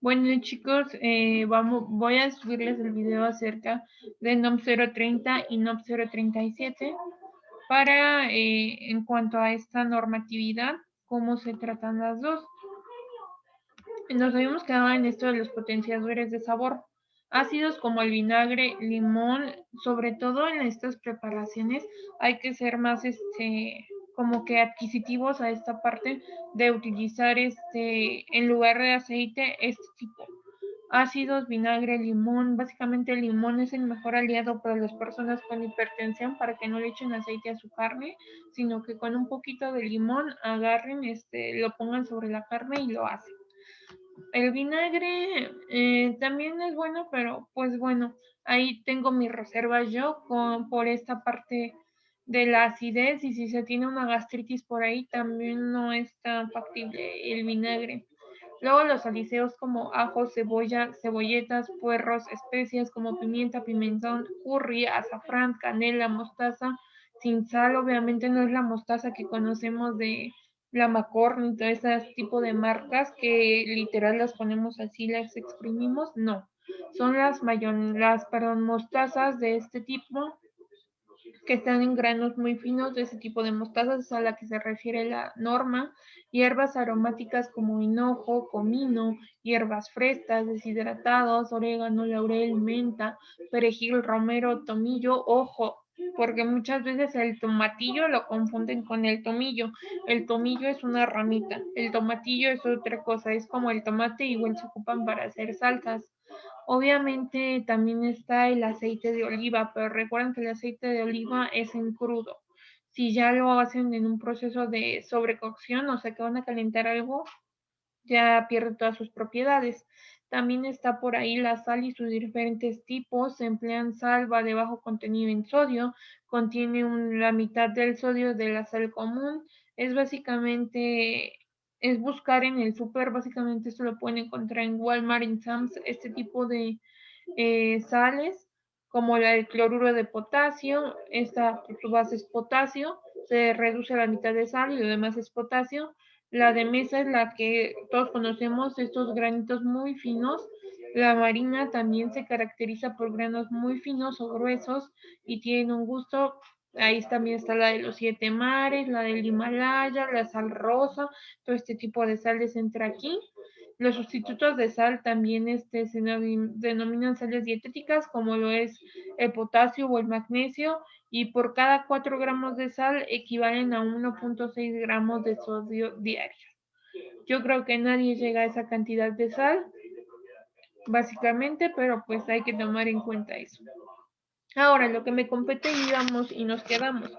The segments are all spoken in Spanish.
Bueno chicos, voy a subirles el video acerca de NOM 030 y NOM 037 para, en cuanto a esta normatividad, cómo se tratan las dos. Nos habíamos quedado en esto de los potenciadores de sabor. Ácidos como el vinagre, limón, sobre todo en estas preparaciones hay que ser más como que adquisitivos a esta parte de utilizar en lugar de aceite este tipo. Ácidos, vinagre, limón. Básicamente el limón es el mejor aliado para las personas con hipertensión para que no le echen aceite a su carne, sino que con un poquito de limón agarren, lo pongan sobre la carne y lo hacen. El vinagre también es bueno, pero pues bueno, ahí tengo mis reservas yo por esta parte de la acidez, y si se tiene una gastritis por ahí también no es tan factible el vinagre. Luego los aliseos como ajo, cebolla, cebolletas, puerros, especias como pimienta, pimentón, curry, azafrán, canela, mostaza, sin sal. Obviamente no es la mostaza que conocemos de la McCormick y todo ese tipo de marcas que literal las ponemos así, las exprimimos. No, son las mostazas de este tipo que están en granos muy finos. De ese tipo de mostazas es a la que se refiere la norma. Hierbas aromáticas como hinojo, comino, hierbas frescas, deshidratados, orégano, laurel, menta, perejil, romero, tomillo. Ojo, porque muchas veces el tomatillo lo confunden con el tomillo. El tomillo es una ramita, el tomatillo es otra cosa, es como el tomate, igual se ocupan para hacer salsas. Obviamente también está el aceite de oliva, pero recuerden que el aceite de oliva es en crudo. Si ya lo hacen en un proceso de sobrecocción, o sea que van a calentar algo, ya pierde todas sus propiedades. También está por ahí la sal y sus diferentes tipos. Se emplean salva de bajo contenido en sodio, contiene la mitad del sodio de la sal común. Es básicamente, es buscar en el súper, básicamente esto lo pueden encontrar en Walmart, en Sam's, este tipo de sales, como el cloruro de potasio. Esta su base es potasio, se reduce a la mitad de sal y lo demás es potasio. La de mesa es la que todos conocemos, estos granitos muy finos. La marina también se caracteriza por granos muy finos o gruesos y tienen un gusto. Ahí también está la de los 7 mares, la del Himalaya, la sal rosa. Todo este tipo de sales entra aquí. Los sustitutos de sal también se denominan sales dietéticas, como lo es el potasio o el magnesio, y por cada 4 gramos de sal equivalen a 1.6 gramos de sodio diario. Yo creo que nadie llega a esa cantidad de sal, básicamente, pero pues hay que tomar en cuenta eso. Ahora, lo que me compete, íbamos y nos quedamos.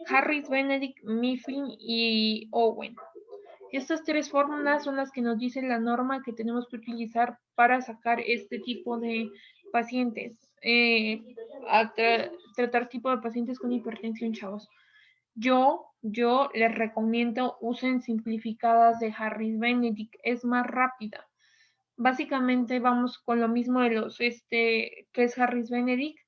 Harris, Benedict, Mifflin y Owen. Estas 3 fórmulas son las que nos dicen la norma que tenemos que utilizar para sacar este tipo de pacientes, tratar tipo de pacientes con hipertensión, chavos. Yo les recomiendo usen simplificadas de Harris Benedict, es más rápida. Básicamente vamos con lo mismo de los, que es Harris Benedict.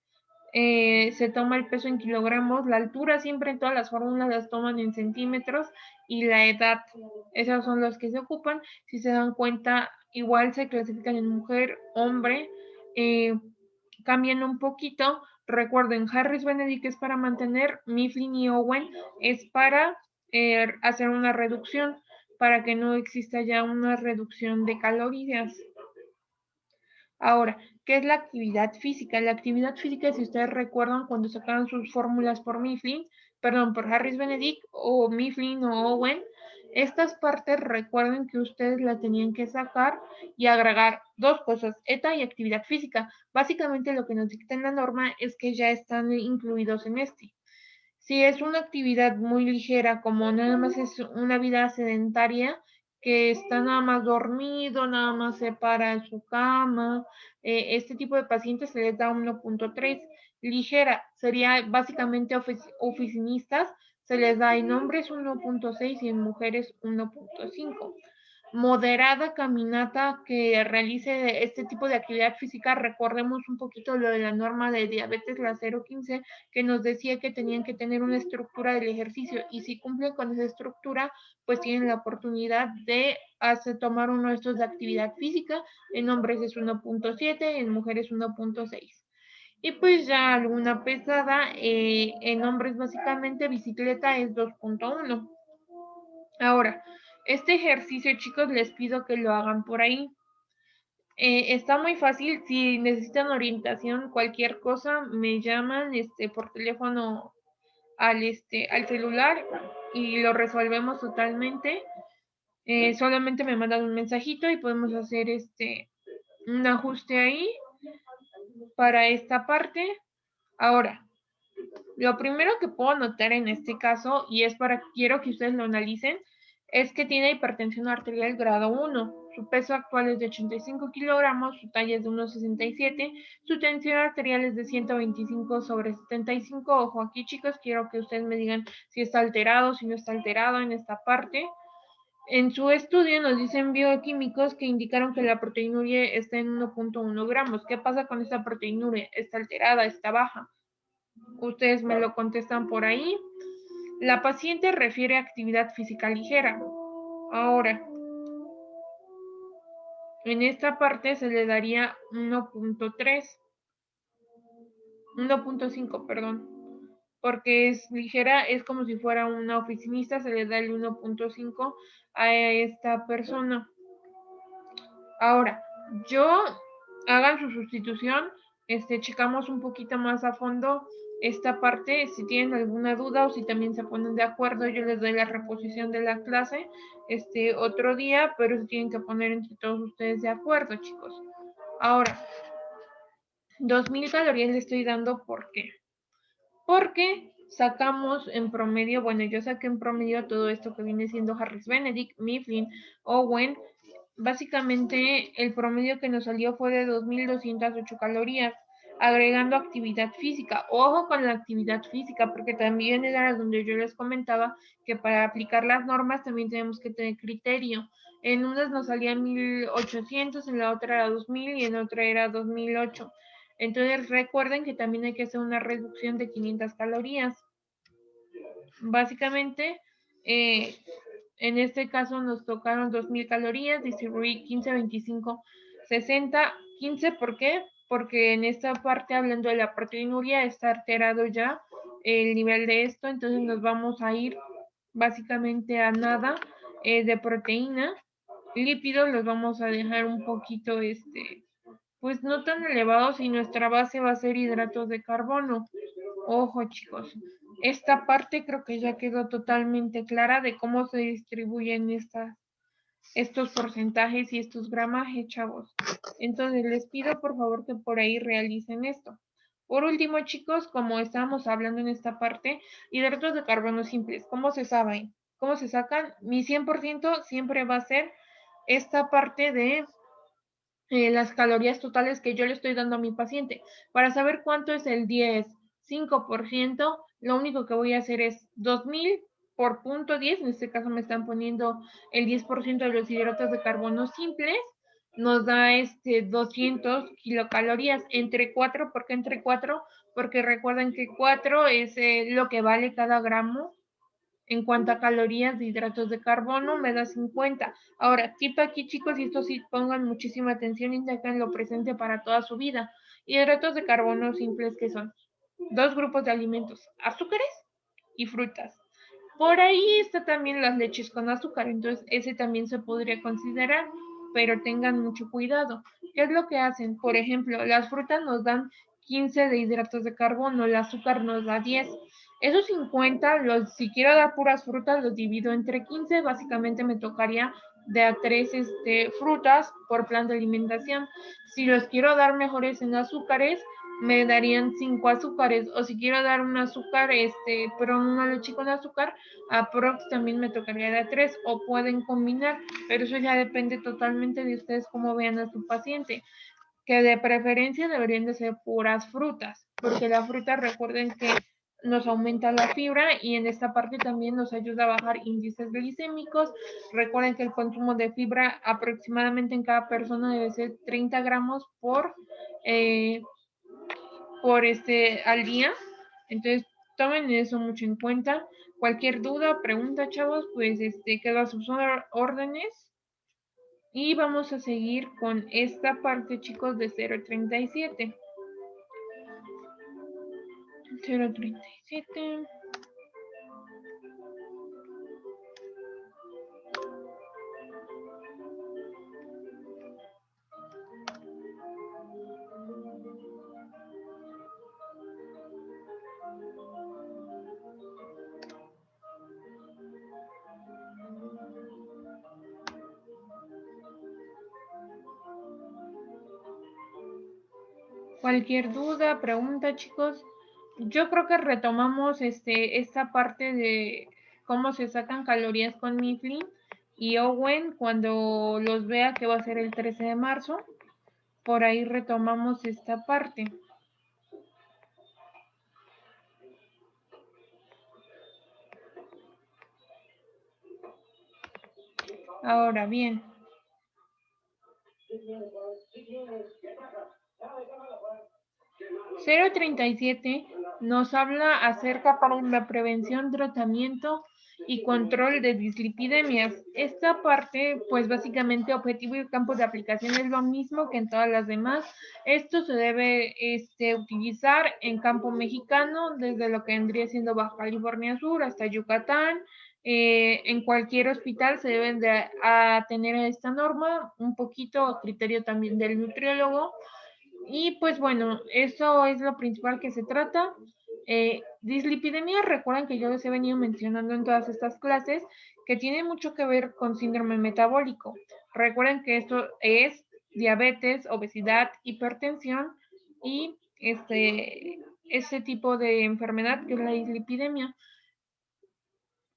Se toma el peso en kilogramos, la altura siempre en todas las fórmulas las toman en centímetros, y la edad, esos son los que se ocupan. Si se dan cuenta, igual se clasifican en mujer, hombre, cambian un poquito. Recuerden, Harris Benedict es para mantener, Mifflin y Owen es para hacer una reducción, para que no exista ya una reducción de calorías. Ahora, ¿qué es la actividad física? La actividad física, si ustedes recuerdan cuando sacaron sus fórmulas por Harris Benedict o Mifflin o Owen, estas partes recuerden que ustedes las tenían que sacar y agregar 2 cosas, ETA y actividad física. Básicamente lo que nos dicta en la norma es que ya están incluidos en este. Si es una actividad muy ligera, como nada más es una vida sedentaria, que está nada más dormido, nada más se para en su cama, este tipo de pacientes se les da 1.3. Ligera sería básicamente oficinistas, se les da en hombres 1.6 y en mujeres 1.5. moderada caminata que realice este tipo de actividad física. Recordemos un poquito lo de la norma de diabetes, la 015, que nos decía que tenían que tener una estructura del ejercicio, y si cumplen con esa estructura, pues tienen la oportunidad de tomar uno de estos de actividad física. En hombres es 1.7, en mujeres 1.6. Y pues ya alguna pesada, en hombres básicamente bicicleta es 2.1. Ahora, este ejercicio, chicos, les pido que lo hagan por ahí. Está muy fácil. Si necesitan orientación, cualquier cosa, me llaman por teléfono al celular y lo resolvemos totalmente. Solamente me mandan un mensajito y podemos hacer un ajuste ahí para esta parte. Ahora, lo primero que puedo notar en este caso, y quiero que ustedes lo analicen, es que tiene hipertensión arterial grado 1. Su peso actual es de 85 kilogramos, su talla es de 1,67, su tensión arterial es de 125/75. Ojo aquí, chicos, quiero que ustedes me digan si está alterado, si no está alterado en esta parte. En su estudio nos dicen bioquímicos que indicaron que la proteinuria está en 1.1 gramos. ¿Qué pasa con esta proteinuria? ¿Está alterada? ¿Está baja? Ustedes me lo contestan por ahí. La paciente refiere a actividad física ligera. Ahora, en esta parte se le daría 1.5, perdón. Porque es ligera, es como si fuera una oficinista, se le da el 1.5 a esta persona. Ahora, hagan su sustitución, checamos un poquito más a fondo esta parte. Si tienen alguna duda o si también se ponen de acuerdo, yo les doy la reposición de la clase otro día, pero se tienen que poner entre todos ustedes de acuerdo, chicos. Ahora, 2000 calorías le estoy dando, ¿por qué? Porque sacamos en promedio, bueno, yo saqué en promedio todo esto que viene siendo Harris Benedict, Mifflin, Owen. Básicamente el promedio que nos salió fue de 2.208 calorías, agregando actividad física. Ojo con la actividad física, porque también era donde yo les comentaba que para aplicar las normas también tenemos que tener criterio. En unas nos salían 1.800, en la otra era 2.000 y en otra era 2.008. Entonces recuerden que también hay que hacer una reducción de 500 calorías. Básicamente, en este caso nos tocaron 2.000 calorías, distribuí 15, 25, 60, 15. ¿Por qué? Porque en esta parte, hablando de la proteinuria, está alterado ya el nivel de esto, entonces nos vamos a ir básicamente a nada de proteína. Lípidos los vamos a dejar un poquito, pues no tan elevados, y nuestra base va a ser hidratos de carbono. Ojo, chicos, esta parte creo que ya quedó totalmente clara de cómo se distribuyen estos porcentajes y estos gramajes, chavos. Entonces les pido por favor que por ahí realicen esto. Por último, chicos, como estábamos hablando en esta parte, hidratos de carbono simples, ¿cómo se saben? ¿Cómo se sacan? Mi 100% siempre va a ser esta parte de las calorías totales que yo le estoy dando a mi paciente. Para saber cuánto es el 5%, lo único que voy a hacer es 2.000 por punto 10, en este caso me están poniendo el 10% de los hidratos de carbono simples, nos da 200 kilocalorías entre 4. ¿Por qué entre 4? Porque recuerden que 4 es lo que vale cada gramo. En cuanto a calorías de hidratos de carbono, me da 50. Ahora, tip aquí, chicos, y esto sí pongan muchísima atención y tenganlo presente para toda su vida. Hidratos de carbono simples, que son 2 grupos de alimentos: azúcares y frutas. Por ahí está también las leches con azúcar, entonces ese también se podría considerar, pero tengan mucho cuidado. ¿Qué es lo que hacen? Por ejemplo, las frutas nos dan 15 de hidratos de carbono, el azúcar nos da 10. Esos 50, si quiero dar puras frutas, los divido entre 15. Básicamente me tocaría de a 3 frutas por plan de alimentación. Si los quiero dar mejores en azúcares, me darían 5 azúcares. O si quiero dar un azúcar, pero una leche con azúcar, aprox también me tocaría de a 3. O pueden combinar, pero eso ya depende totalmente de ustedes cómo vean a su paciente. Que de preferencia deberían de ser puras frutas, porque la fruta, recuerden que nos aumenta la fibra y en esta parte también nos ayuda a bajar índices glicémicos. Recuerden que el consumo de fibra aproximadamente en cada persona debe ser 30 gramos al día. Entonces, tomen eso mucho en cuenta. Cualquier duda, pregunta, chavos, pues quedo a sus órdenes. Y vamos a seguir con esta parte, chicos, de 0.37. 0.37. Cualquier duda, pregunta, chicos. Yo creo que retomamos esta parte de cómo se sacan calorías con Mifflin y Owen cuando los vea, que va a ser el 13 de marzo. Por ahí retomamos esta parte. Ahora bien, 0.37 nos habla acerca para la prevención, tratamiento y control de dislipidemias. Esta parte, pues básicamente objetivo y campo de aplicación es lo mismo que en todas las demás. Esto se debe utilizar en campo mexicano, desde lo que vendría siendo Baja California Sur hasta Yucatán. En cualquier hospital se deben de tener esta norma, un poquito a criterio también del nutriólogo. Y pues bueno, eso es lo principal que se trata. Dislipidemia, recuerden que yo les he venido mencionando en todas estas clases que tiene mucho que ver con síndrome metabólico. Recuerden que esto es diabetes, obesidad, hipertensión y ese tipo de enfermedad que es la dislipidemia.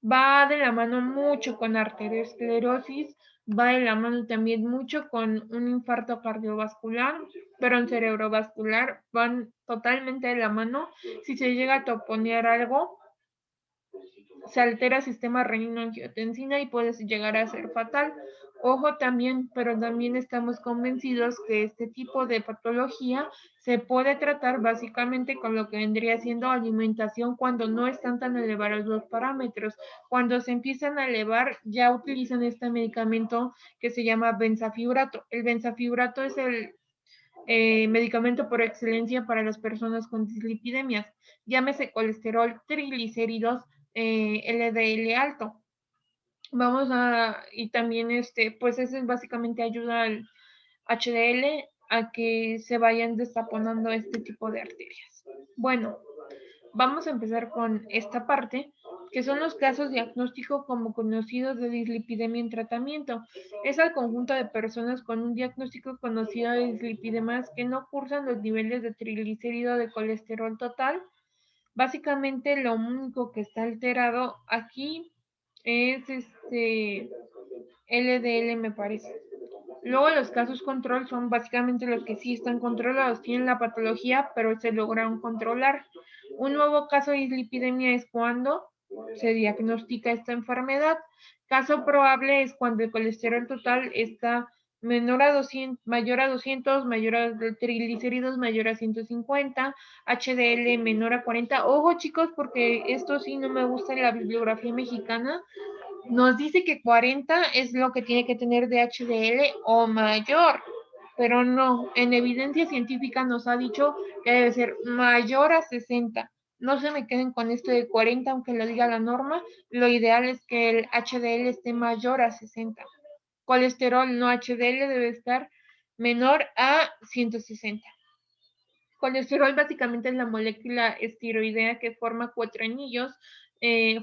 Va de la mano mucho con arteriosclerosis, va de la mano también mucho con un infarto cardiovascular, pero en cerebrovascular van totalmente de la mano. Si se llega a toponear algo, se altera el sistema renino-angiotensina y puede llegar a ser fatal. Ojo también, pero también estamos convencidos que este tipo de patología se puede tratar básicamente con lo que vendría siendo alimentación cuando no están tan elevados los parámetros. Cuando se empiezan a elevar, ya utilizan este medicamento que se llama benzafibrato. El benzafibrato es el medicamento por excelencia para las personas con dislipidemias, llámese colesterol, triglicéridos, LDL alto. Y también pues eso básicamente ayuda al HDL a que se vayan destaponando este tipo de arterias. Bueno, vamos a empezar con esta parte, que son los casos diagnósticos como conocidos de dislipidemia en tratamiento. Es al conjunto de personas con un diagnóstico conocido de dislipidemias que no cursan los niveles de triglicérido de colesterol total. Básicamente lo único que está alterado aquí es LDL, me parece. Luego los casos control son básicamente los que sí están controlados, tienen la patología, pero se lograron controlar. Un nuevo caso de dislipidemia es cuando se diagnostica esta enfermedad. Caso probable es cuando el colesterol total está mayor a 200, mayor a triglicéridos mayor a 150, HDL menor a 40. Ojo, chicos, porque esto sí no me gusta en la bibliografía mexicana. Nos dice que 40 es lo que tiene que tener de HDL o mayor, pero no, en evidencia científica nos ha dicho que debe ser mayor a 60. No se me queden con esto de 40, aunque lo diga la norma. Lo ideal es que el HDL esté mayor a 60. Colesterol no HDL debe estar menor a 160. Colesterol básicamente es la molécula esteroidea que forma cuatro anillos,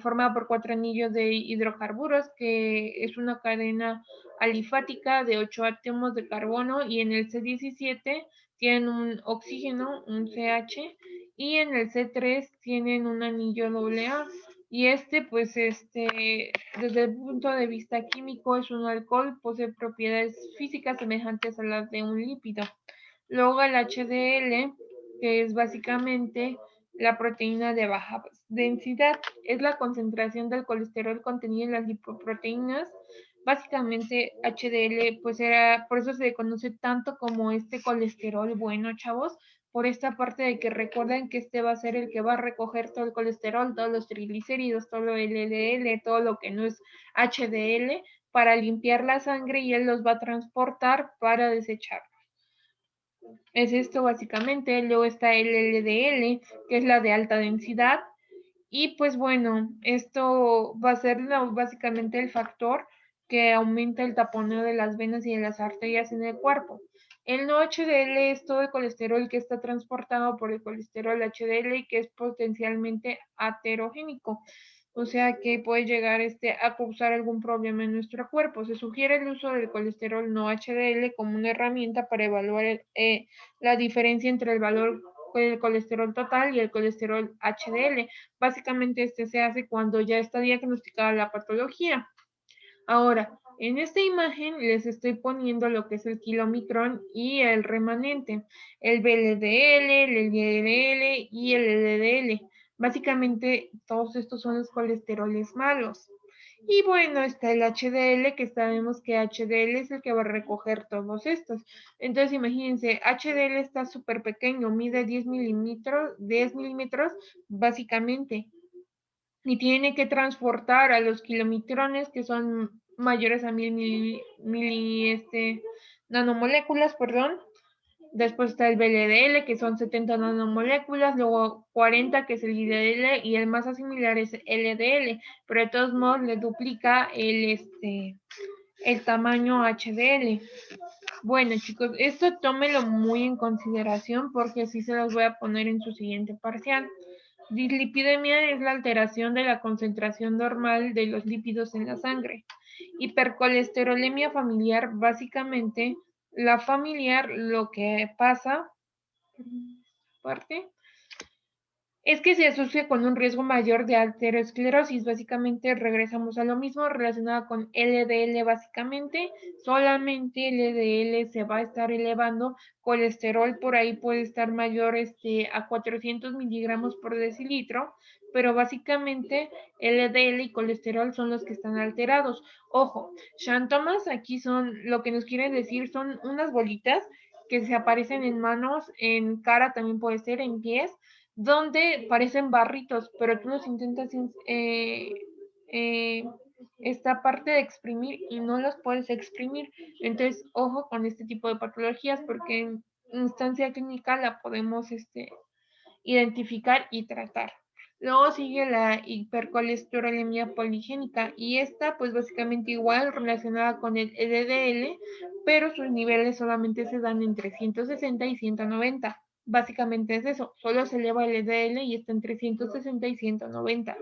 formada por cuatro anillos de hidrocarburos, que es una cadena alifática de 8 átomos de carbono, y en el C17 tienen un oxígeno, un CH, y en el C3 tienen un anillo AA. Y pues desde el punto de vista químico es un alcohol, posee propiedades físicas semejantes a las de un lípido. Luego el HDL, que es básicamente la proteína de baja densidad, es la concentración del colesterol contenido en las lipoproteínas. Básicamente HDL, pues por eso se conoce tanto como este colesterol bueno, chavos, por esta parte de que recuerden que este va a ser el que va a recoger todo el colesterol, todos los triglicéridos, todo el LDL, todo lo que no es HDL, para limpiar la sangre y él los va a transportar para desechar. Es esto básicamente. Luego está el LDL, que es la de alta densidad. Y pues bueno, esto va a ser básicamente el factor que aumenta el taponeo de las venas y de las arterias en el cuerpo. El no HDL es todo el colesterol que está transportado por el colesterol HDL y que es potencialmente aterogénico, o sea que puede llegar a causar algún problema en nuestro cuerpo. Se sugiere el uso del colesterol no HDL como una herramienta para evaluar la diferencia entre el valor del colesterol total y el colesterol HDL. Básicamente se hace cuando ya está diagnosticada la patología. Ahora, en esta imagen les estoy poniendo lo que es el kilomicrón y el remanente, el VLDL, el LDL y el LDL. Básicamente, todos estos son los colesteroles malos. Y bueno, está el HDL, que sabemos que HDL es el que va a recoger todos estos. Entonces, imagínense, HDL está súper pequeño, mide 10 milímetros, básicamente, y tiene que transportar a los kilomicrones, que son mayores a 1000 nanomoléculas, perdón. Después está el VLDL, que son 70 nanomoléculas, luego 40, que es el IDL, y el más similar es LDL, pero de todos modos le duplica el tamaño HDL. Bueno, chicos, esto tómelo muy en consideración porque así se los voy a poner en su siguiente parcial. Dislipidemia es la alteración de la concentración normal de los lípidos en la sangre. Hipercolesterolemia familiar, básicamente, la familiar, lo que pasa, parte, es que se asocia con un riesgo mayor de aterosclerosis. Básicamente regresamos a lo mismo relacionado con LDL. Básicamente solamente LDL se va a estar elevando, colesterol por ahí puede estar mayor a 400 miligramos por decilitro, pero básicamente LDL y colesterol son los que están alterados. Ojo, xantomas aquí son, lo que nos quieren decir son unas bolitas que se aparecen en manos, en cara también puede ser, en pies, donde parecen barritos, pero tú los intentas esta parte de exprimir y no los puedes exprimir. Entonces, ojo con este tipo de patologías porque en instancia clínica la podemos identificar y tratar. Luego sigue la hipercolesterolemia poligénica y esta pues básicamente igual relacionada con el LDL, pero sus niveles solamente se dan entre 160 y 190. Básicamente es eso, solo se eleva el LDL y está entre 160 y 190.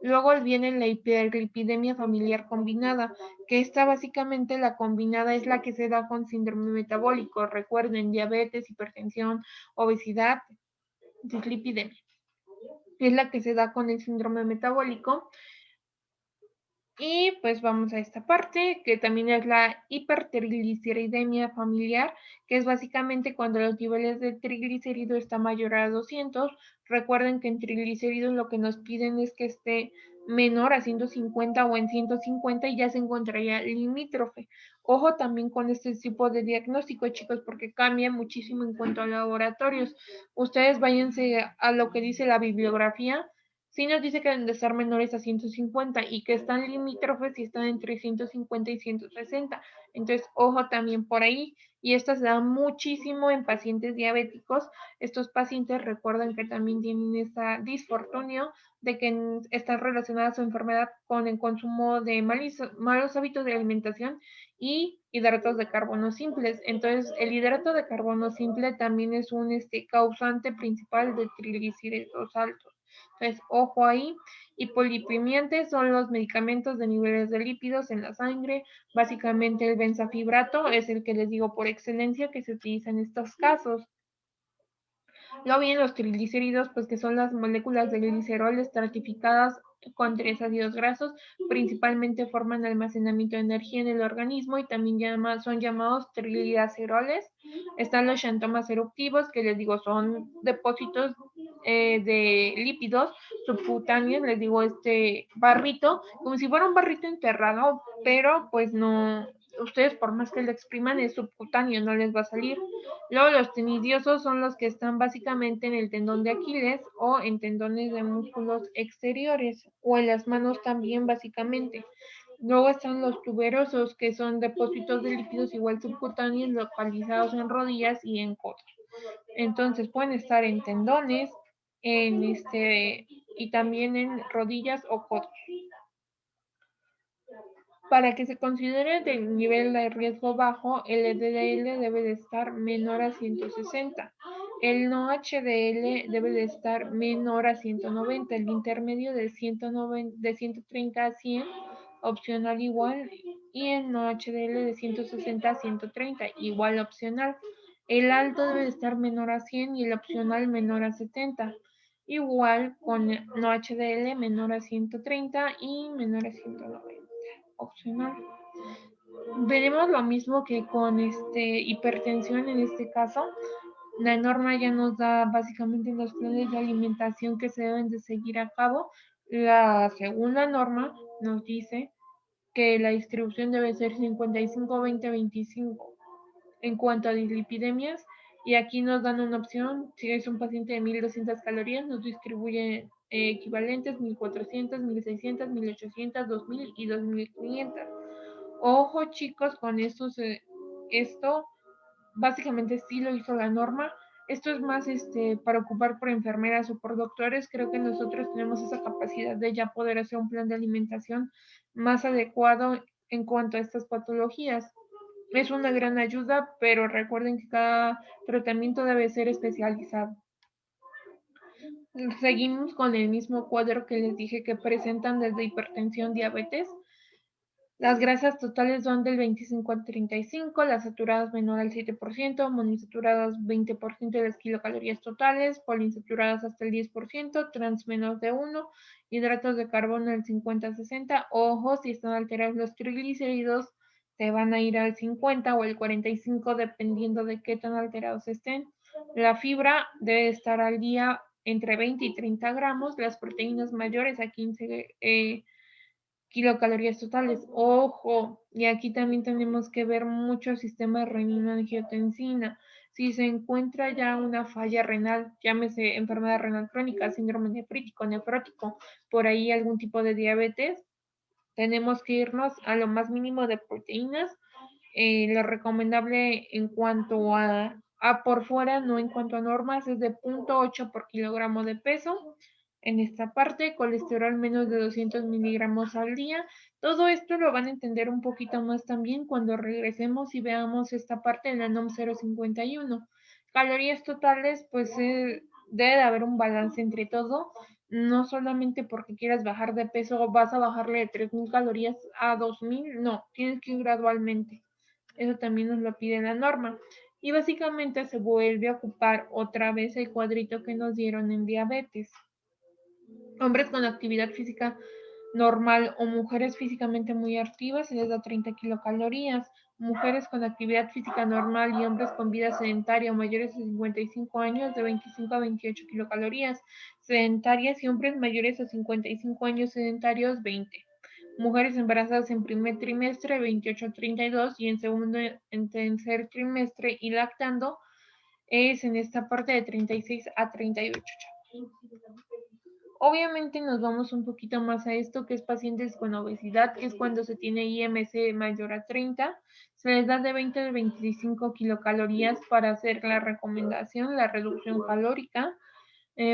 Luego viene la hiperlipidemia familiar combinada, que esta básicamente la combinada es la que se da con síndrome metabólico. Recuerden, diabetes, hipertensión, obesidad, dislipidemia. Es la que se da con el síndrome metabólico. Y pues vamos a esta parte, que también es la hipertrigliceridemia familiar, que es básicamente cuando los niveles de triglicérido están mayor a 200. Recuerden que en triglicéridos lo que nos piden es que esté menor a 150 o en 150 y ya se encontraría limítrofe. Ojo también con este tipo de diagnóstico, chicos, porque cambia muchísimo en cuanto a laboratorios. Ustedes váyanse a lo que dice la bibliografía. Sí nos dice que deben de estar menores a 150 y que están limítrofes y están entre 150 y 160. Entonces, ojo también por ahí. Y esto se da muchísimo en pacientes diabéticos. Estos pacientes recuerdan que también tienen esa disfortunio de que está relacionada su enfermedad con el consumo de malos hábitos de alimentación y hidratos de carbono simples. Entonces, el hidrato de carbono simple también es un causante principal de triglicéridos altos. Entonces, ojo ahí. Hipolipemiantes son los medicamentos de niveles de lípidos en la sangre. Básicamente el benzafibrato es el que les digo por excelencia que se utiliza en estos casos. Luego vienen los triglicéridos, pues que son las moléculas de glicerol estratificadas con 3 ácidos grasos, principalmente forman almacenamiento de energía en el organismo y también son llamados trigliceroles. Están los xantomas eruptivos, que les digo son depósitos de lípidos subcutáneos, les digo, este barrito, como si fuera un barrito enterrado, pero pues no, ustedes por más que lo expriman es subcutáneo, no les va a salir. Luego los tenidiosos son los que están básicamente en el tendón de Aquiles o en tendones de músculos exteriores o en las manos también básicamente. Luego están los tuberosos, que son depósitos de lípidos igual subcutáneos localizados en rodillas y en codos. Entonces pueden estar en tendones, y también en rodillas o codos. Para que se considere del nivel de riesgo bajo, el LDL debe de estar menor a 160. El no HDL debe de estar menor a 190. El intermedio de 130 a 100, opcional igual. Y el no HDL de 160 a 130, igual opcional. El alto debe de estar menor a 100 y el opcional menor a 70. Igual con no HDL menor a 130 y menor a 190, opcional. Veremos lo mismo que con hipertensión en este caso. La norma ya nos da básicamente los planes de alimentación que se deben de seguir a cabo. La segunda norma nos dice que la distribución debe ser 55-20-25 en cuanto a dislipidemias, y aquí nos dan una opción. Si es un paciente de 1200 calorías, nos distribuye equivalentes 1400, 1600, 1800, 2000 y 2500. Ojo chicos con esto básicamente sí lo hizo la norma. Esto es más para ocupar por enfermeras o por doctores. Creo que nosotros tenemos esa capacidad de ya poder hacer un plan de alimentación más adecuado en cuanto a estas patologías. Es una gran ayuda, pero recuerden que cada tratamiento debe ser especializado. Seguimos con el mismo cuadro que les dije que presentan desde hipertensión, diabetes. Las grasas totales van del 25 al 35, las saturadas menor al 7%, monoinsaturadas 20% de las kilocalorías totales, poliinsaturadas hasta el 10%, trans menos de 1, hidratos de carbono del 50 al 60. Ojo, si están alterados los triglicéridos, se van a ir al 50 o el 45 dependiendo de qué tan alterados estén. La fibra debe estar al día entre 20 y 30 gramos, las proteínas mayores a 15 kilocalorías totales. Ojo, y aquí también tenemos que ver mucho el sistema renina-angiotensina. Si se encuentra ya una falla renal, llámese enfermedad renal crónica, síndrome nefrítico, nefrótico, por ahí algún tipo de diabetes, tenemos que irnos a lo más mínimo de proteínas. Lo recomendable en cuanto a por fuera, no en cuanto a normas, es de 0.8 por kilogramo de peso. En esta parte, colesterol menos de 200 miligramos al día. Todo esto lo van a entender un poquito más también cuando regresemos y veamos esta parte de la NOM 051. Calorías totales, pues debe de haber un balance entre todo. No solamente porque quieras bajar de peso vas a bajarle de 3000 calorías a 2000, no, tienes que ir gradualmente. Eso también nos lo pide la norma. Y básicamente se vuelve a ocupar otra vez el cuadrito que nos dieron en diabetes. Hombres con actividad física normal o mujeres físicamente muy activas se les da 30 kilocalorías. Mujeres con actividad física normal y hombres con vida sedentaria o mayores de 55 años de 25 a 28 kilocalorías. Sedentarias y hombres mayores de 55 años sedentarios 20. Mujeres embarazadas en primer trimestre 28 a 32 y en segundo, en tercer trimestre y lactando es en esta parte de 36 a 38. Obviamente nos vamos un poquito más a esto, que es pacientes con obesidad, que es cuando se tiene IMC mayor a 30. Se les da de 20 a 25 kilocalorías para hacer la recomendación, la reducción calórica.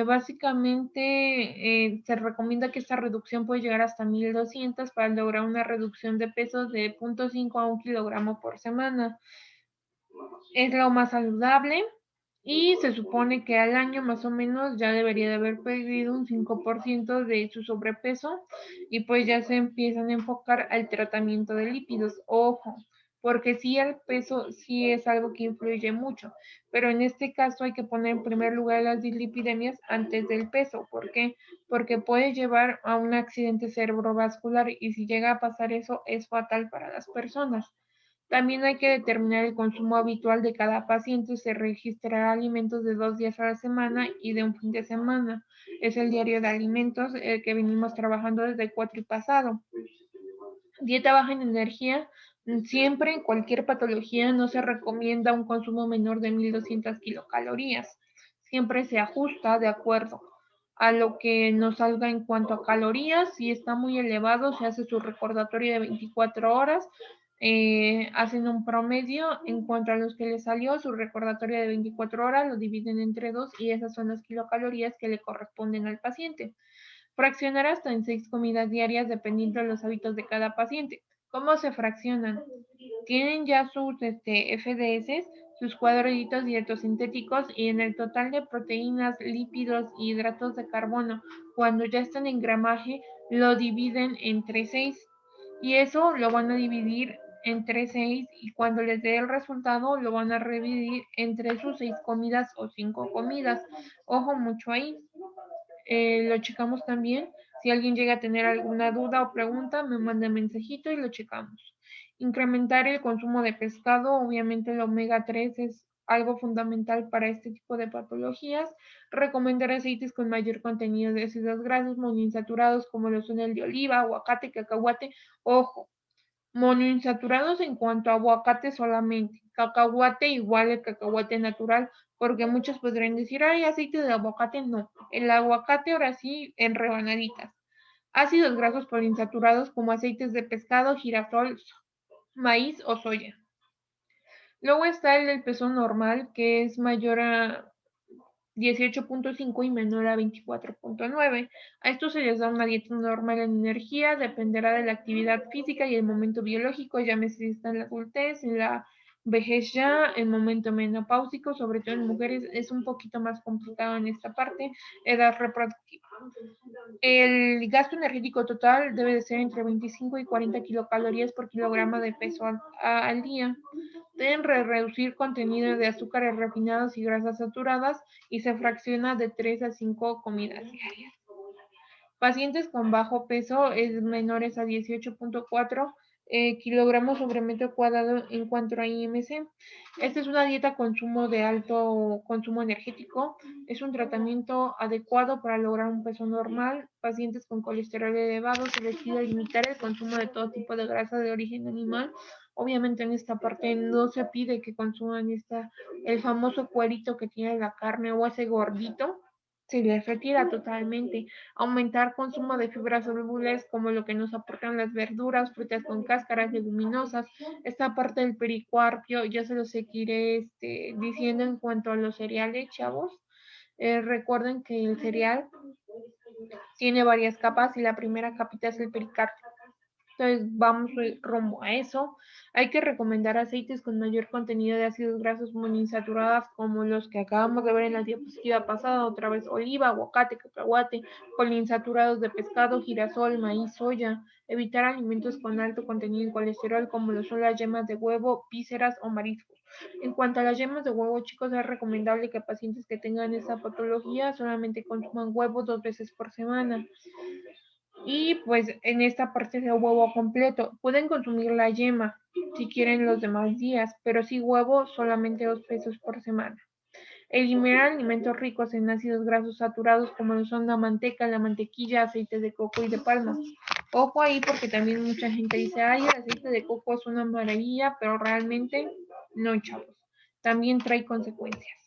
Básicamente se recomienda que esta reducción puede llegar hasta 1200 para lograr una reducción de peso de 0.5 a 1 kilogramo por semana. Es lo más saludable y se supone que al año más o menos ya debería de haber perdido un 5% de su sobrepeso y pues ya se empiezan a enfocar al tratamiento de lípidos. Ojo, porque sí el peso sí es algo que influye mucho, pero en este caso hay que poner en primer lugar las dislipidemias antes del peso. ¿Por qué? Porque puede llevar a un accidente cerebrovascular y si llega a pasar eso es fatal para las personas. También hay que determinar el consumo habitual de cada paciente. Se registrará alimentos de 2 días a la semana y de un fin de semana. Es el diario de alimentos que venimos trabajando desde el cuatripasado. Dieta baja en energía. Siempre en cualquier patología no se recomienda un consumo menor de 1200 kilocalorías. Siempre se ajusta de acuerdo a lo que nos salga en cuanto a calorías. Si está muy elevado, se hace su recordatorio de 24 horas. Hacen un promedio en cuanto a los que les salió su recordatorio de 24 horas, lo dividen entre 2 y esas son las kilocalorías que le corresponden al paciente. Fraccionar hasta en 6 comidas diarias dependiendo de los hábitos de cada paciente. ¿Cómo se fraccionan? Tienen ya sus FDS, sus cuadritos dietosintéticos y en el total de proteínas, lípidos y hidratos de carbono, cuando ya están en gramaje, lo dividen entre 6 y eso lo van a dividir entre 6 y cuando les dé el resultado lo van a dividir entre sus 6 comidas o 5 comidas. Ojo mucho ahí. Lo checamos también. Si alguien llega a tener alguna duda o pregunta, me manda mensajito y lo checamos. Incrementar el consumo de pescado. Obviamente el omega 3 es algo fundamental para este tipo de patologías. Recomendar aceites con mayor contenido de ácidos grasos monoinsaturados como lo son el de oliva, aguacate, cacahuate. Ojo, monoinsaturados en cuanto a aguacate solamente, cacahuate igual el cacahuate natural, porque muchos podrían decir, ay, aceite de aguacate, no, el aguacate ahora sí en rebanaditas. Ácidos grasos poliinsaturados como aceites de pescado, girasol, maíz o soya. Luego está el del peso normal, que es mayor a 18.5 y menor a 24.9. A esto se les da una dieta normal en energía, dependerá de la actividad física y el momento biológico, llámese si está en la adultez, en la vejez ya, el momento menopáusico, sobre todo en mujeres, es un poquito más complicado en esta parte, edad reproductiva. El gasto energético total debe de ser entre 25 y 40 kilocalorías por kilogramo de peso al día. Deben reducir contenido de azúcares refinados y grasas saturadas y se fracciona de 3 a 5 comidas diarias. Pacientes con bajo peso es menores a 18.4 kilogramos sobre metro cuadrado en cuanto a IMC. Esta es una dieta consumo de alto consumo energético. Es un tratamiento adecuado para lograr un peso normal. Pacientes con colesterol elevado se les pide limitar el consumo de todo tipo de grasa de origen animal. Obviamente en esta parte no se pide que consuman el famoso cuerito que tiene la carne o ese gordito. Se les retira totalmente. Aumentar consumo de fibras solubles como lo que nos aportan las verduras, frutas con cáscaras, leguminosas. Esta parte del pericarpio ya se lo seguiré diciendo en cuanto a los cereales, chavos. Recuerden que el cereal tiene varias capas y la primera capita es el pericarpio. Entonces vamos rumbo a eso. Hay que recomendar aceites con mayor contenido de ácidos grasos monoinsaturados como los que acabamos de ver en la diapositiva pasada, otra vez oliva, aguacate, cacahuate, poliinsaturados de pescado, girasol, maíz, soya. Evitar alimentos con alto contenido en colesterol como lo son las yemas de huevo, vísceras o mariscos. En cuanto a las yemas de huevo, chicos, es recomendable que pacientes que tengan esta patología solamente consuman huevos 2 veces por semana. Y pues en esta parte de huevo completo. Pueden consumir la yema si quieren los demás días, pero si huevo solamente 2 veces por semana. Eliminar alimentos ricos en ácidos grasos saturados como lo son la manteca, la mantequilla, aceite de coco y de palma. Ojo ahí porque también mucha gente dice, ay, el aceite de coco es una maravilla, pero realmente no, chavos. También trae consecuencias.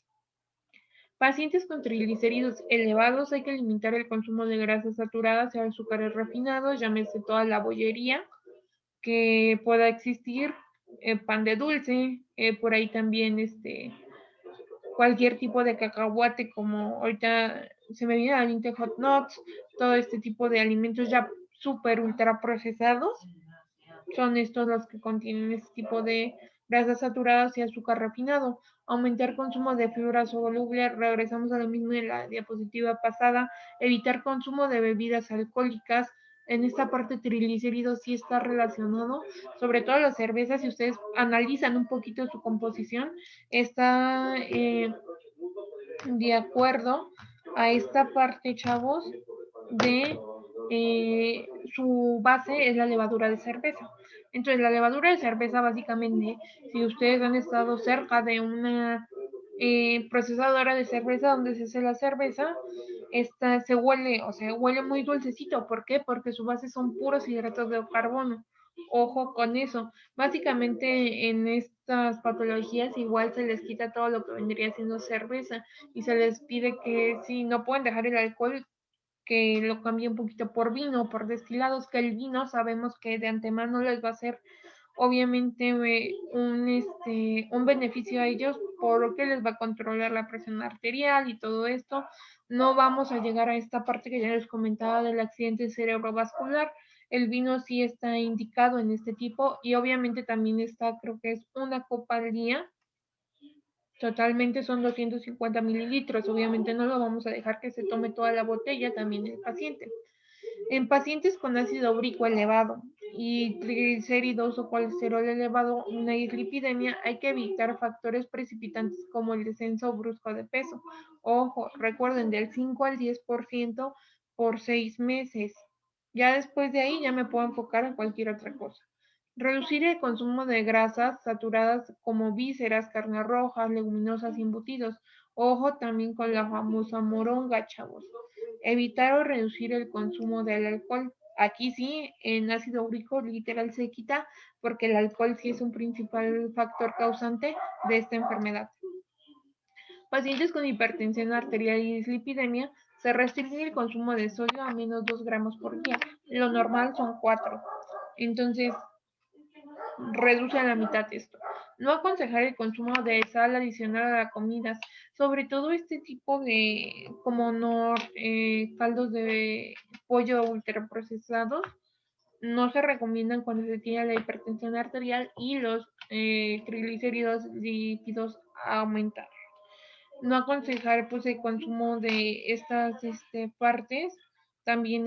Pacientes con triglicéridos elevados hay que limitar el consumo de grasas saturadas y azúcares refinados, llámese toda la bollería que pueda existir, pan de dulce, por ahí también cualquier tipo de cacahuate como ahorita se me viene a la mente hot nuts, todo este tipo de alimentos ya súper ultra procesados son estos los que contienen este tipo de grasas saturadas y azúcar refinado. Aumentar consumo de fibras solubles, regresamos a lo mismo de la diapositiva pasada, evitar consumo de bebidas alcohólicas. En esta parte triglicéridos sí está relacionado, sobre todo las cervezas, si ustedes analizan un poquito su composición, está de acuerdo a esta parte, chavos, de su base es la levadura de cerveza. Entonces, la levadura de cerveza, básicamente, si ustedes han estado cerca de una procesadora de cerveza donde se hace la cerveza, esta se huele, o sea, huele muy dulcecito. ¿Por qué? Porque su base son puros hidratos de carbono. Ojo con eso. Básicamente en estas patologías igual se les quita todo lo que vendría siendo cerveza y se les pide que si no pueden dejar el alcohol, que lo cambie un poquito por vino, por destilados, que el vino sabemos que de antemano les va a hacer obviamente un beneficio a ellos porque les va a controlar la presión arterial y todo esto. No vamos a llegar a esta parte que ya les comentaba del accidente cerebrovascular. El vino sí está indicado en este tipo y obviamente también está, creo que es una copa al día. Totalmente son 250 mililitros. Obviamente no lo vamos a dejar que se tome toda la botella también el paciente. En pacientes con ácido úrico elevado y triglicéridos o colesterol elevado, una dislipidemia, hay que evitar factores precipitantes como el descenso brusco de peso. Ojo, recuerden del 5 al 10% por 6 meses. Ya después de ahí ya me puedo enfocar en cualquier otra cosa. Reducir el consumo de grasas saturadas como vísceras, carnes rojas, leguminosas y embutidos. Ojo también con la famosa moronga, chavos. Evitar o reducir el consumo del alcohol. Aquí sí, en ácido úrico literal se quita porque el alcohol sí es un principal factor causante de esta enfermedad. Pacientes con hipertensión arterial y dislipidemia, se restringe el consumo de sodio a menos 2 gramos por día. Lo normal son 4. Entonces, reduce a la mitad esto. No aconsejar el consumo de sal adicional a las comidas, sobre todo este tipo de, como no, caldos de pollo ultraprocesados, no se recomiendan cuando se tiene la hipertensión arterial y los triglicéridos lípidos aumentar. No aconsejar pues el consumo de estas partes. También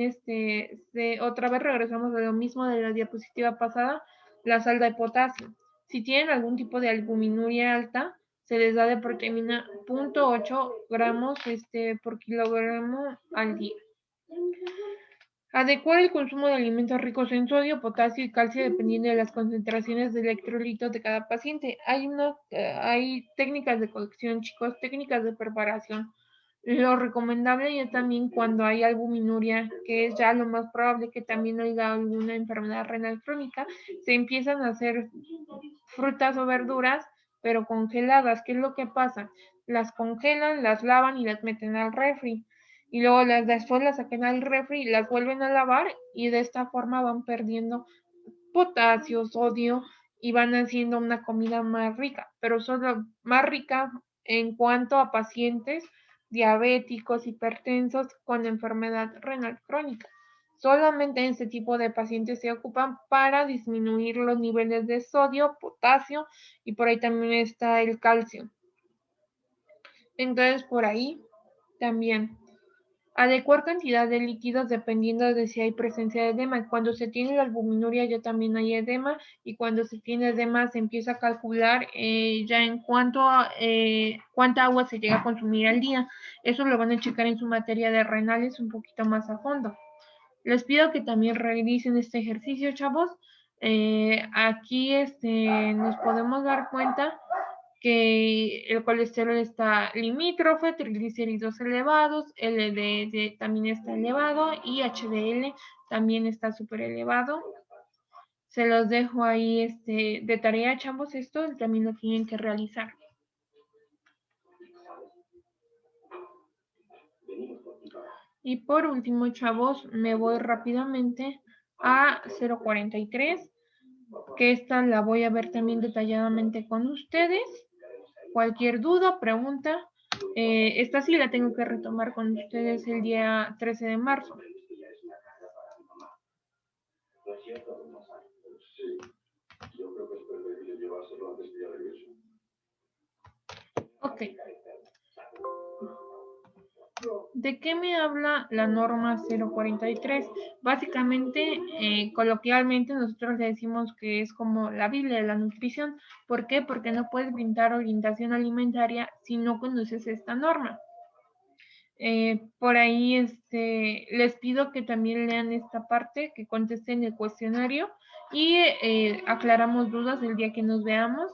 otra vez regresamos a lo mismo de la diapositiva pasada, la sal de potasio. Si tienen algún tipo de albuminuria alta, se les da de proteína 0.8 gramos por kilogramo al día. Adecuar el consumo de alimentos ricos en sodio, potasio y calcio dependiendo de las concentraciones de electrolitos de cada paciente. Hay técnicas de colección, chicos, técnicas de preparación. Lo recomendable ya también cuando hay albuminuria, que es ya lo más probable que también haya alguna enfermedad renal crónica, se empiezan a hacer frutas o verduras, pero congeladas. ¿Qué es lo que pasa? Las congelan, las lavan y las meten al refri y luego después las sacan al refri y las vuelven a lavar y de esta forma van perdiendo potasio, sodio y van haciendo una comida más rica, pero solo más rica en cuanto a pacientes diabéticos, hipertensos con enfermedad renal crónica. Solamente este tipo de pacientes se ocupan para disminuir los niveles de sodio, potasio y por ahí también está el calcio. Entonces por ahí también. Adecuar cantidad de líquidos dependiendo de si hay presencia de edema. Cuando se tiene la albuminuria ya también hay edema y cuando se tiene edema se empieza a calcular ya en cuanto a cuánta agua se llega a consumir al día. Eso lo van a checar en su materia de renales un poquito más a fondo. Les pido que también realicen este ejercicio, chavos. Aquí nos podemos dar cuenta que el colesterol está limítrofe, triglicéridos elevados, LDL también está elevado y HDL también está súper elevado. Se los dejo ahí de tarea, chavos, esto también lo tienen que realizar. Y por último, chavos, me voy rápidamente a 043, que esta la voy a ver también detalladamente con ustedes. Cualquier duda, pregunta, esta sí la tengo que retomar con ustedes el día 13 de marzo. Ok. ¿De qué me habla la norma 043? Básicamente, coloquialmente, nosotros le decimos que es como la Biblia de la nutrición. ¿Por qué? Porque no puedes brindar orientación alimentaria si no conoces esta norma. Por ahí les pido que también lean esta parte, que contesten el cuestionario y aclaramos dudas el día que nos veamos.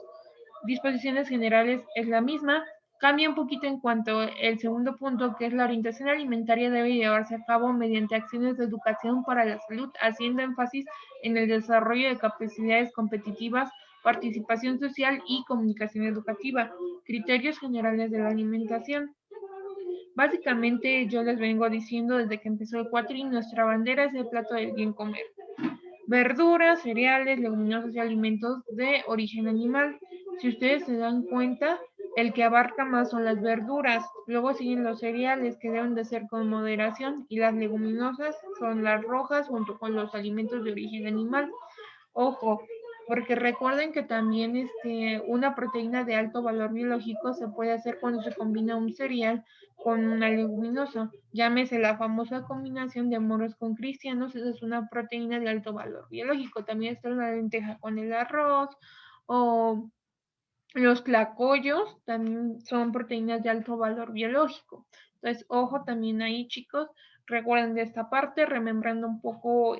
Disposiciones generales es la misma. Cambia un poquito en cuanto al segundo punto, que es la orientación alimentaria debe llevarse a cabo mediante acciones de educación para la salud, haciendo énfasis en el desarrollo de capacidades competitivas, participación social y comunicación educativa. Criterios generales de la alimentación. Básicamente yo les vengo diciendo desde que empezó el cuatri, nuestra bandera es el plato del bien comer. Verduras, cereales, leguminosas y alimentos de origen animal. Si ustedes se dan cuenta, el que abarca más son las verduras, luego siguen los cereales que deben de ser con moderación y las leguminosas son las rojas junto con los alimentos de origen animal. Ojo, porque recuerden que también una proteína de alto valor biológico se puede hacer cuando se combina un cereal con una leguminosa. Llámese la famosa combinación de moros con cristianos, esa es una proteína de alto valor biológico. También está la lenteja con el arroz o los tlacoyos, también son proteínas de alto valor biológico. Entonces, ojo también ahí, chicos. Recuerden de esta parte, remembrando un poco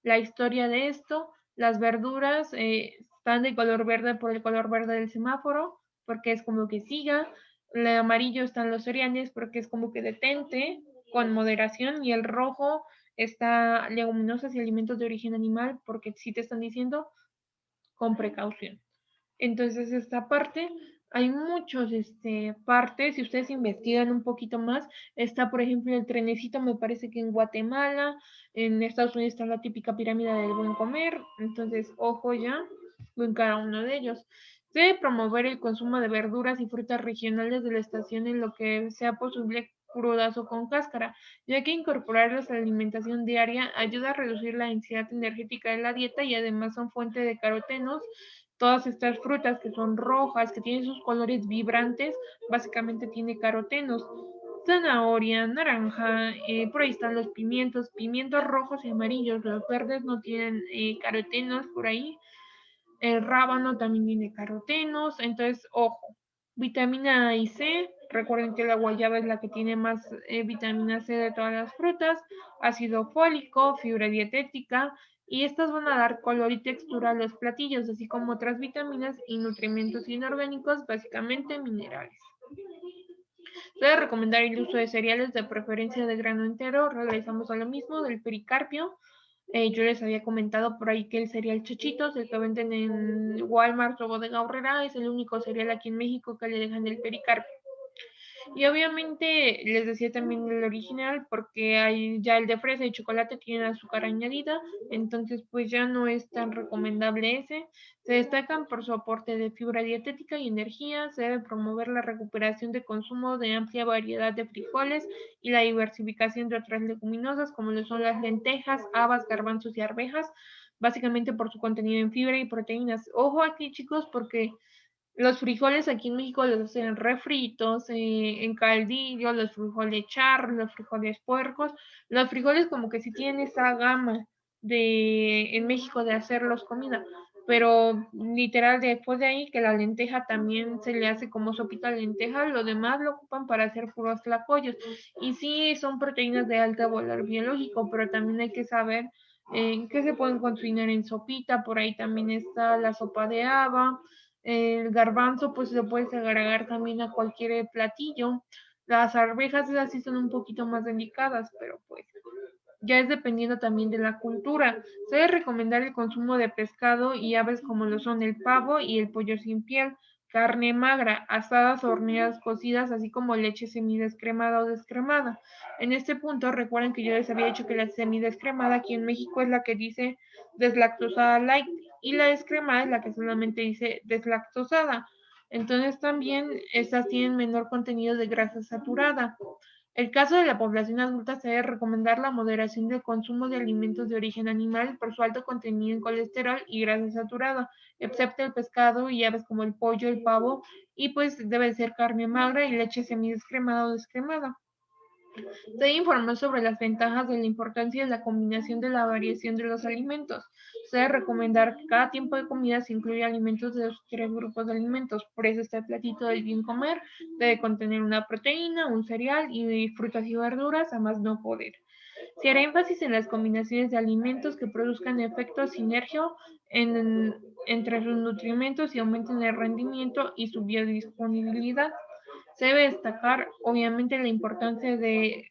la historia de esto. Las verduras están de color verde por el color verde del semáforo, porque es como que siga. El amarillo están los cereales, porque es como que detente, con moderación. Y el rojo está leguminosas y alimentos de origen animal, porque sí te están diciendo con precaución. Entonces, esta parte, hay muchos partes, si ustedes investigan un poquito más, está, por ejemplo, el trenecito, me parece que en Guatemala, en Estados Unidos está la típica pirámide del buen comer, entonces, ojo ya en cada uno de ellos. Se debe promover el consumo de verduras y frutas regionales de la estación en lo que sea posible crudas o con cáscara, ya que incorporarlas a la alimentación diaria ayuda a reducir la densidad energética de la dieta y además son fuente de carotenos. Todas estas frutas que son rojas, que tienen sus colores vibrantes, básicamente tiene carotenos. Zanahoria, naranja, por ahí están los pimientos rojos y amarillos, los verdes no tienen carotenos por ahí. El rábano también tiene carotenos, entonces, ojo. Vitamina A y C, recuerden que la guayaba es la que tiene más vitamina C de todas las frutas, ácido fólico, fibra dietética, y estas van a dar color y textura a los platillos, así como otras vitaminas y nutrimentos inorgánicos, básicamente minerales. Se debe recomendar el uso de cereales de preferencia de grano entero, regresamos a lo mismo del pericarpio. Yo les había comentado por ahí que el cereal Chachitos, el que venden en Walmart o Bodega Aurrera, es el único cereal aquí en México que le dejan el pericarpio. Y obviamente les decía también el original porque hay ya el de fresa y chocolate tienen azúcar añadida, entonces pues ya no es tan recomendable ese. Se destacan por su aporte de fibra dietética y energía, se debe promover la recuperación de consumo de amplia variedad de frijoles y la diversificación de otras leguminosas como lo son las lentejas, habas, garbanzos y arvejas, básicamente por su contenido en fibra y proteínas. Ojo aquí chicos porque los frijoles aquí en México los hacen refritos, en caldillo, los frijoles charros, los frijoles puercos. Los frijoles como que sí tienen esa gama en México de hacerlos comida, pero literal después de ahí que la lenteja también se le hace como sopita de lenteja, lo demás lo ocupan para hacer puros tlacoyos. Y sí, son proteínas de alto valor biológico, pero también hay que saber que se pueden cocinar en sopita, por ahí también está la sopa de haba, el garbanzo pues lo puedes agregar también a cualquier platillo. Las arvejas esas sí son un poquito más delicadas, pero pues ya es dependiendo también de la cultura. Se debe recomendar el consumo de pescado y aves como lo son el pavo y el pollo sin piel, carne magra, asadas, horneadas, cocidas, así como leche semidescremada o descremada. En este punto, recuerden que yo les había dicho que la semidescremada aquí en México es la que dice deslactosada light y la descremada es la que solamente dice deslactosada. Entonces también estas tienen menor contenido de grasa saturada. El caso de la población adulta se debe recomendar la moderación del consumo de alimentos de origen animal por su alto contenido en colesterol y grasa saturada, excepto el pescado y aves como el pollo, el pavo, y pues debe ser carne magra y leche semidescremada o descremada. Se informó sobre las ventajas de la importancia de la combinación de la variación de los alimentos. Se debe recomendar que cada tiempo de comida se incluya alimentos de los 3 grupos de alimentos. Por eso este platito del bien comer debe contener una proteína, un cereal y frutas y verduras, a más no poder. Se hará énfasis en las combinaciones de alimentos que produzcan efecto sinergio entre sus nutrimentos y aumenten el rendimiento y su biodisponibilidad. Se debe destacar, obviamente, la importancia de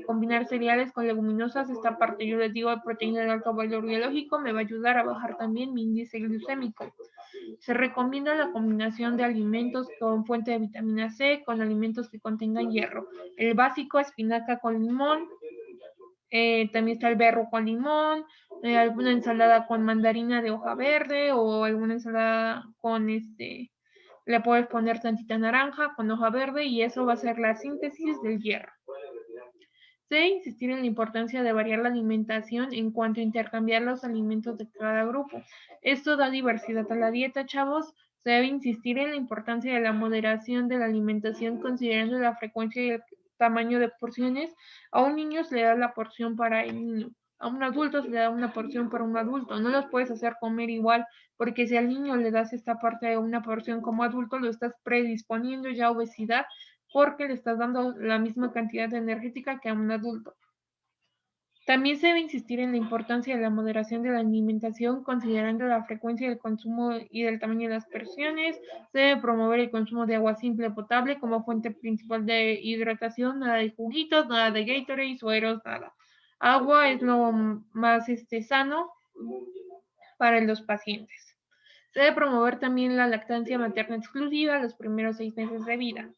combinar cereales con leguminosas. Esta parte, yo les digo, de proteína de alto valor biológico, me va a ayudar a bajar también mi índice glucémico. Se recomienda la combinación de alimentos con fuente de vitamina C con alimentos que contengan hierro. El básico, espinaca con limón, también está el berro con limón, alguna ensalada con mandarina de hoja verde o alguna ensalada con le puedes poner tantita naranja con hoja verde y eso va a ser la síntesis del hierro. Se debe insistir en la importancia de variar la alimentación en cuanto a intercambiar los alimentos de cada grupo. Esto da diversidad a la dieta, chavos. Se debe insistir en la importancia de la moderación de la alimentación considerando la frecuencia y el tamaño de porciones. A un niño se le da la porción para el niño. A un adulto se le da una porción para un adulto. No los puedes hacer comer igual, porque si al niño le das esta parte de una porción como adulto, lo estás predisponiendo ya a obesidad porque le estás dando la misma cantidad energética que a un adulto. También se debe insistir en la importancia de la moderación de la alimentación, considerando la frecuencia del consumo y del tamaño de las porciones. Se debe promover el consumo de agua simple potable como fuente principal de hidratación, nada de juguitos, nada de Gatorade, sueros, nada. Agua es lo más sano para los pacientes. Se debe promover también la lactancia materna exclusiva los primeros 6 meses de vida.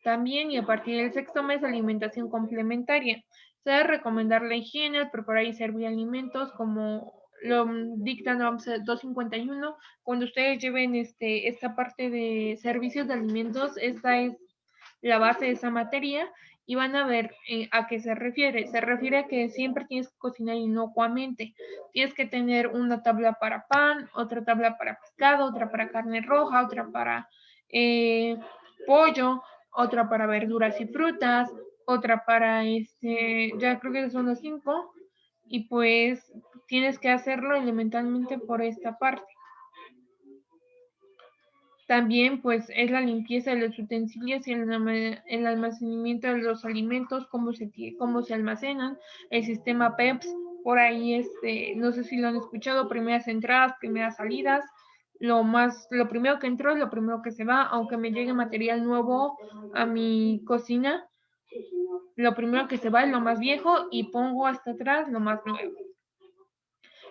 También, y a partir del 6º mes, alimentación complementaria. Se debe recomendar la higiene al preparar y servir alimentos como lo dicta la OMS 251. Cuando ustedes lleven esta parte de servicios de alimentos, esta es la base de esa materia y van a ver a qué se refiere. Se refiere a que siempre tienes que cocinar inocuamente. Tienes que tener una tabla para pan, otra tabla para pescado, otra para carne roja, otra para pollo, otra para verduras y frutas, otra para ya creo que son los 5, y pues tienes que hacerlo elementalmente por esta parte. También pues es la limpieza de los utensilios y el almacenamiento de los alimentos, cómo se almacenan, el sistema PEPS, por ahí no sé si lo han escuchado, primeras entradas, primeras salidas, lo primero que entró es lo primero que se va, aunque me llegue material nuevo a mi cocina, lo primero que se va es lo más viejo y pongo hasta atrás lo más nuevo.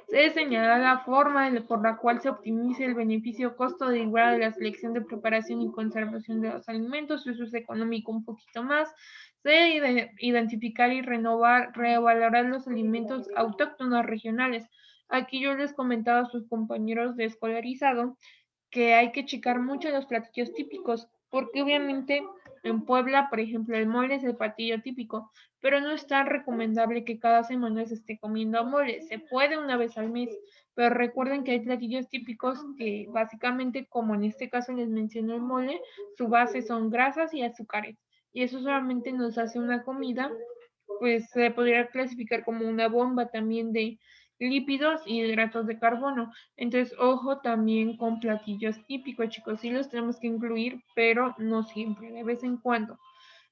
Se debe señalar la forma por la cual se optimiza el beneficio-costo derivado de la selección de preparación y conservación de los alimentos. Eso es económico un poquito más. Se debe identificar y revalorar los alimentos autóctonos regionales. Aquí yo les comentaba a sus compañeros de escolarizado que hay que checar mucho los platillos típicos, porque obviamente en Puebla, por ejemplo, el mole es el platillo típico, pero no es tan recomendable que cada semana se esté comiendo mole. Se puede una vez al mes, pero recuerden que hay platillos típicos que básicamente, como en este caso les mencioné el mole, su base son grasas y azúcares. Y eso solamente nos hace una comida, pues se podría clasificar como una bomba también de lípidos y hidratos de carbono. Entonces, ojo también con platillos típicos, chicos. Sí los tenemos que incluir, pero no siempre, de vez en cuando.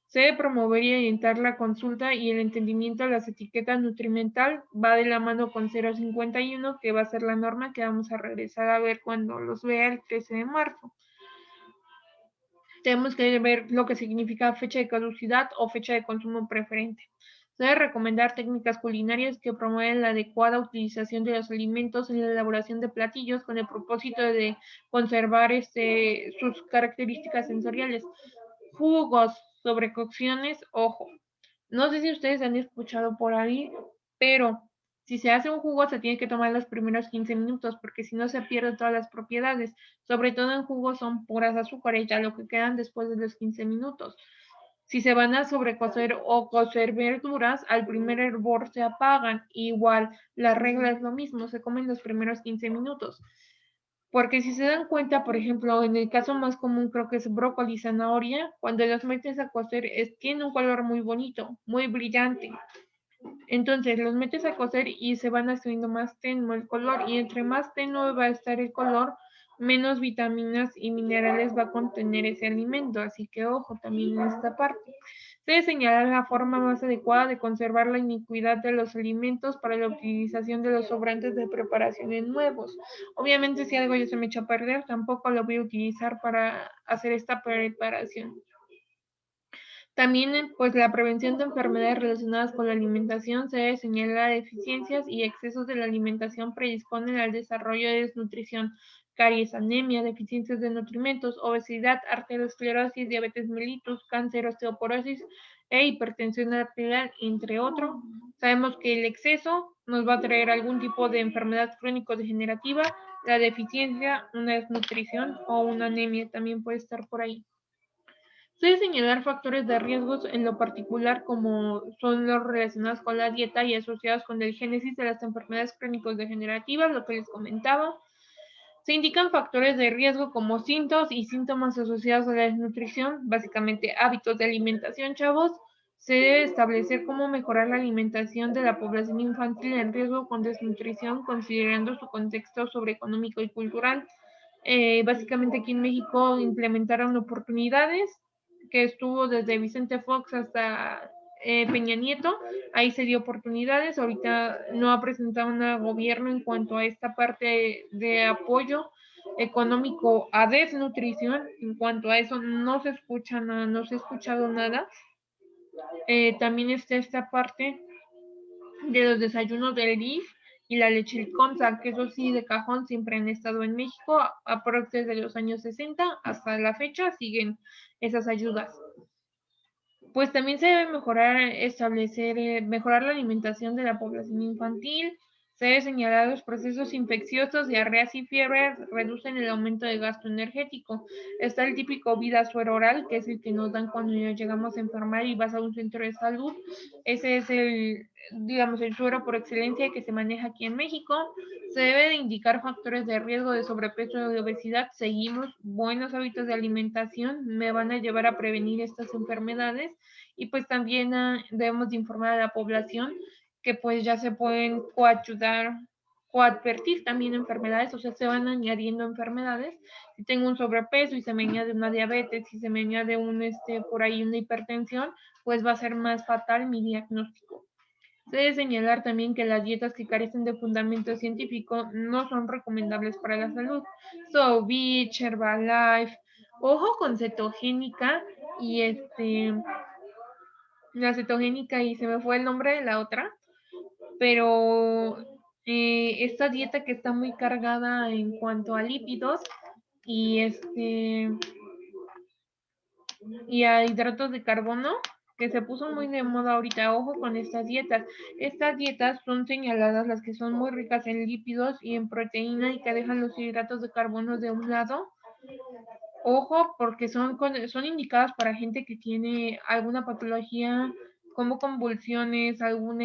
Se debe promover y orientar la consulta y el entendimiento de las etiquetas nutrimental. Va de la mano con 051, que va a ser la norma que vamos a regresar a ver cuando los vea el 13 de marzo. Tenemos que ver lo que significa fecha de caducidad o fecha de consumo preferente. Se debe recomendar técnicas culinarias que promueven la adecuada utilización de los alimentos en la elaboración de platillos con el propósito de conservar sus características sensoriales. Jugos, sobrecocciones, ojo. No sé si ustedes han escuchado por ahí, pero si se hace un jugo se tiene que tomar los primeros 15 minutos porque si no se pierden todas las propiedades. Sobre todo en jugos son puras azúcares, ya lo que quedan después de los 15 minutos. Si se van a sobrecocer o cocer verduras, al primer hervor se apagan. Igual, la regla es lo mismo, se comen los primeros 15 minutos. Porque si se dan cuenta, por ejemplo, en el caso más común creo que es brócoli y zanahoria, cuando los metes a cocer tiene un color muy bonito, muy brillante. Entonces los metes a cocer y se van haciendo más tenue el color, y entre más tenue va a estar el color, menos vitaminas y minerales va a contener ese alimento. Así que ojo también en esta parte. Se debe señalar la forma más adecuada de conservar la iniquidad de los alimentos para la utilización de los sobrantes de preparaciones nuevos. Obviamente si algo ya se me echa a perder, tampoco lo voy a utilizar para hacer esta preparación. También, pues, la prevención de enfermedades relacionadas con la alimentación. Se debe señalar deficiencias y excesos de la alimentación predisponen al desarrollo de desnutrición, caries, anemia, deficiencias de nutrimentos, obesidad, arteriosclerosis, diabetes mellitus, cáncer, osteoporosis e hipertensión arterial, entre otros. Sabemos que el exceso nos va a traer algún tipo de enfermedad crónico-degenerativa, la deficiencia, una desnutrición o una anemia también puede estar por ahí. Se debe señalar factores de riesgos en lo particular como son los relacionados con la dieta y asociados con el génesis de las enfermedades crónico-degenerativas, lo que les comentaba. Se indican factores de riesgo como síntomas y síntomas asociados a la desnutrición, básicamente hábitos de alimentación, chavos. Se debe establecer cómo mejorar la alimentación de la población infantil en riesgo con desnutrición, considerando su contexto socioeconómico y cultural. Básicamente aquí en México implementaron oportunidades que estuvo desde Vicente Fox hasta Peña Nieto. Ahí se dio oportunidades. Ahorita no ha presentado nada gobierno en cuanto a esta parte de apoyo económico a desnutrición. En cuanto a eso no se escucha nada, no se ha escuchado nada. También está esta parte de los desayunos del DIF y la leche Lacomsa, que eso sí de cajón siempre han estado en México, aproximadamente desde los años 60 hasta la fecha siguen esas ayudas. Pues también se debe mejorar la alimentación de la población infantil. Se debe señalar los procesos infecciosos, diarreas y fiebres reducen el aumento de gasto energético. Está el típico vida suero oral, que es el que nos dan cuando ya llegamos a enfermar y vas a un centro de salud. Ese es el suero por excelencia que se maneja aquí en México. Se debe de indicar factores de riesgo de sobrepeso y de obesidad. Seguimos buenos hábitos de alimentación, me van a llevar a prevenir estas enfermedades. Y pues también debemos de informar a la población que pues ya se pueden coadvertir también enfermedades, o sea, se van añadiendo enfermedades. Si tengo un sobrepeso y se me añade una diabetes, si se me añade por ahí una hipertensión, pues va a ser más fatal mi diagnóstico. Se debe señalar también que las dietas que carecen de fundamento científico no son recomendables para la salud. So, Beach, Herbalife, ojo con cetogénica y la cetogénica y se me fue el nombre de la otra, pero esta dieta que está muy cargada en cuanto a lípidos y y a hidratos de carbono, que se puso muy de moda ahorita. Ojo con estas dietas. Estas dietas son señaladas las que son muy ricas en lípidos y en proteína y que dejan los hidratos de carbono de un lado. Ojo, porque son indicadas para gente que tiene alguna patología como convulsiones, algún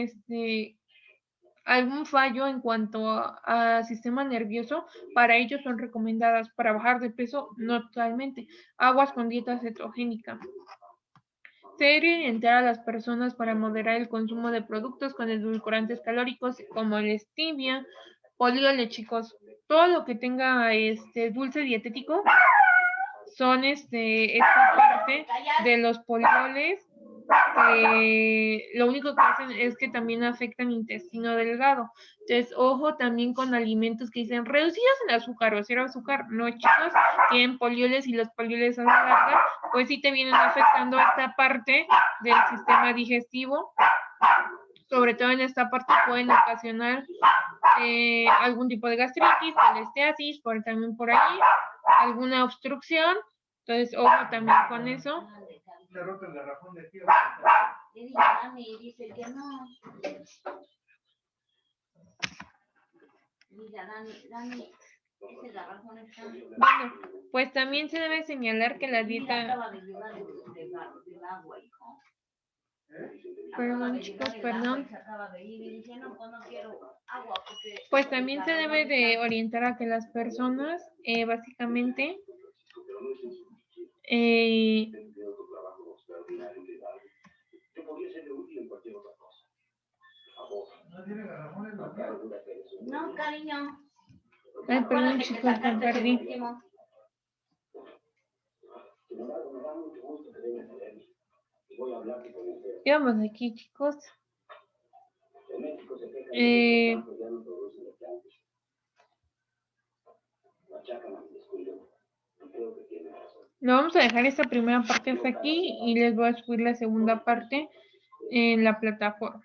fallo en cuanto a sistema nervioso. Para ellos son recomendadas. Para bajar de peso, no totalmente. Aguas con dieta cetogénica. Se debe orientar a las personas para moderar el consumo de productos con edulcorantes calóricos como el stevia, polioles, chicos. Todo lo que tenga dulce dietético son esta parte de los polioles, que lo único que hacen es que también afectan el intestino delgado. Entonces, ojo también con alimentos que dicen reducidos en azúcar o cero azúcar. No, chicos, tienen polioles y los polioles a la larga, pues sí te vienen afectando esta parte del sistema digestivo. Sobre todo en esta parte pueden ocasionar algún tipo de gastritis, colesteasis, también por ahí, alguna obstrucción. Entonces, ojo también con eso. Dice que no. Bueno, pues también se debe señalar que la dieta... Perdón, chicos, perdón. Pues también se debe de orientar a que las personas, básicamente, No, cariño. ay, perdón, chicos, me perdí. Quedamos aquí, chicos. Lo vamos a dejar esta primera parte hasta aquí y les voy a subir la segunda parte en la plataforma.